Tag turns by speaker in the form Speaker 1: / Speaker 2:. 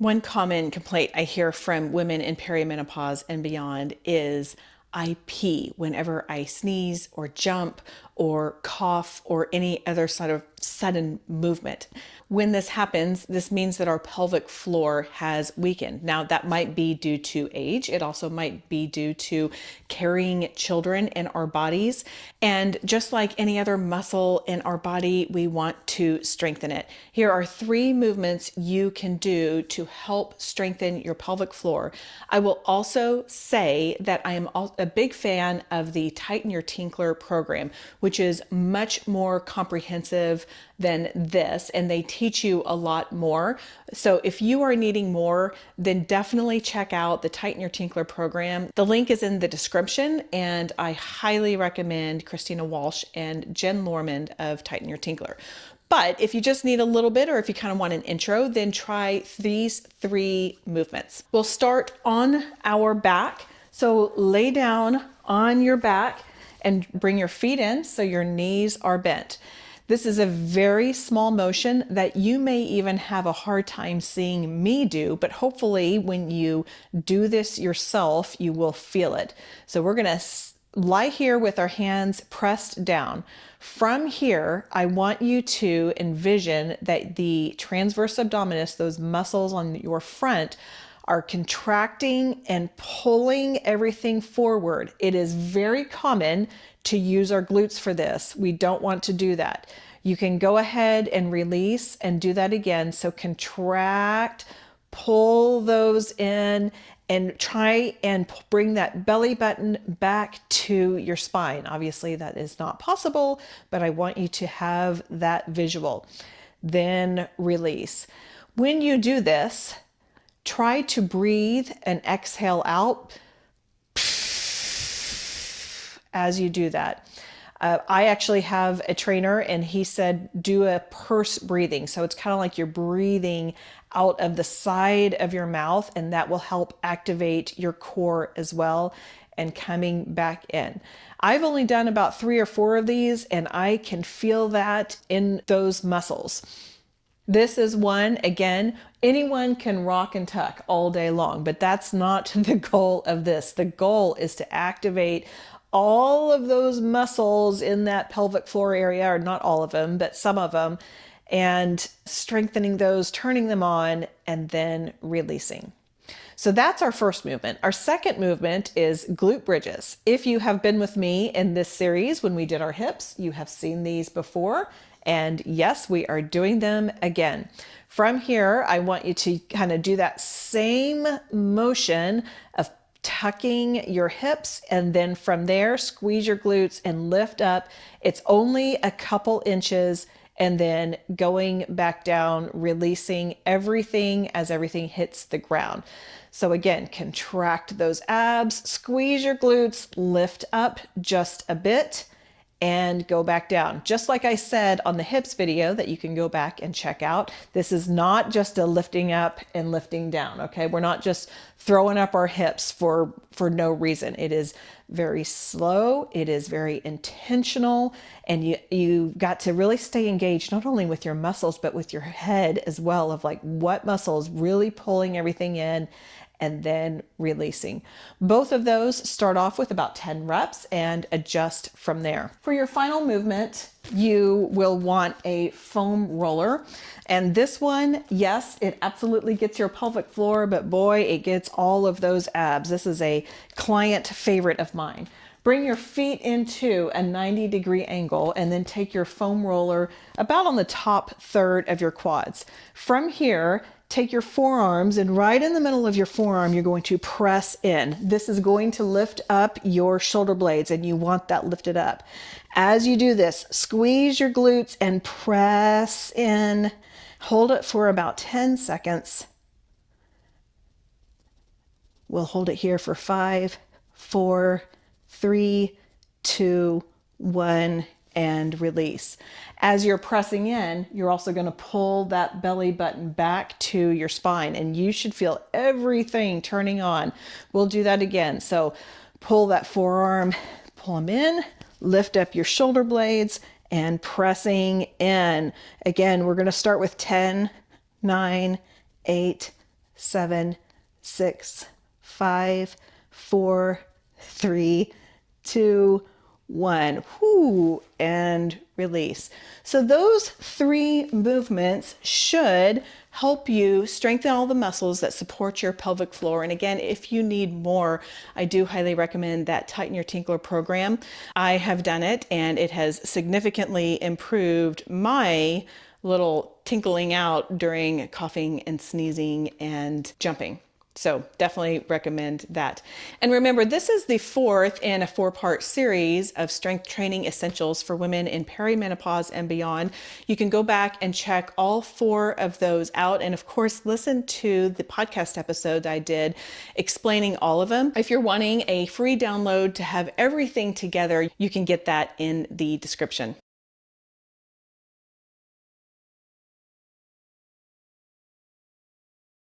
Speaker 1: One common complaint I hear from women in perimenopause and beyond is I pee whenever I sneeze or jump or cough or any other sort of sudden movement. When this happens, this means that our pelvic floor has weakened. Now, that might be due to age. It also might be due to carrying children in our bodies. And just like any other muscle in our body, we want to strengthen it. Here are 3 movements you can do to help strengthen your pelvic floor. I will also say that I am a big fan of the Tighten Your Tinkler program, which is much more comprehensive than this, and they teach you a lot more. So if you are needing more, then definitely check out the Tighten Your Tinkler program. The link is in the description, and I highly recommend Christina Walsh and Jen Lormond of Tighten Your Tinkler. But if you just need a little bit, or if you kind of want an intro, then try these 3 movements. We'll start on our back. So lay down on your back and bring your feet in so your knees are bent. This is a very small motion that you may even have a hard time seeing me do, but hopefully when you do this yourself, you will feel it. So we're going to lie here with our hands pressed down. From here, I want you to envision that the transverse abdominis, those muscles on your front, are contracting and pulling everything forward. It is very common to use our glutes for this. We don't want to do that. You can go ahead and release and do that again. So contract, pull those in, and try and bring that belly button back to your spine. Obviously that is not possible, but I want you to have that visual. Then release. When you do this, try to breathe and exhale out as you do that. I actually have a trainer and he said do a purse breathing. So it's kind of like you're breathing out of the side of your mouth, and that will help activate your core as well and coming back in. I've only done about 3 or 4 of these, and I can feel that in those muscles. This is one, again, anyone can rock and tuck all day long, but that's not the goal of this. The goal is to activate all of those muscles in that pelvic floor area, or not all of them, but some of them, and strengthening those, turning them on, and then releasing. So that's our first movement. Our second movement is glute bridges. If you have been with me in this series when we did our hips, you have seen these before. And yes, we are doing them again. From here, I want you to kind of do that same motion of tucking your hips, and then from there, squeeze your glutes and lift up. It's only a couple inches, and then going back down, releasing everything as everything hits the ground. So again, contract those abs, squeeze your glutes, lift up just a bit, and go back down. Just like I said on the hips video that you can go back and check out, this is not just a lifting up and lifting down, okay? We're not just throwing up our hips for no reason. It is very slow, it is very intentional, and you got to really stay engaged not only with your muscles, but with your head as well, of like what muscles really pulling everything in and then releasing. Both of those start off with about 10 reps and adjust from there. For your final movement, you will want a foam roller. And this one, yes, it absolutely gets your pelvic floor, but boy, it gets all of those abs. This is a client favorite of mine. Bring your feet into a 90-degree angle and then take your foam roller about on the top third of your quads. From here, take your forearms, and right in the middle of your forearm, you're going to press in. This is going to lift up your shoulder blades, and you want that lifted up. As you do this, squeeze your glutes and press in. Hold it for about 10 seconds. We'll hold it here for 5, 4, 3, 2, 1, and release. As you're pressing in, you're also going to pull that belly button back to your spine, and you should feel everything turning on. We'll do that again. So pull that forearm, pull them in, lift up your shoulder blades, and pressing in. Again, we're going to start with 10, 9, 8, 7, 6, 5, 4, 3, 2, 1. Whoo, and release. So those 3 movements should help you strengthen all the muscles that support your pelvic floor. And again, if you need more, I do highly recommend that Tighten Your Tinkler program. I have done it and it has significantly improved my little tinkling out during coughing and sneezing and jumping. So definitely recommend that. And remember, this is the 4th in a 4-part series of strength training essentials for women in perimenopause and beyond. You can go back and check all 4 of those out. And of course, listen to the podcast episode I did explaining all of them. If you're wanting a free download to have everything together, you can get that in the description.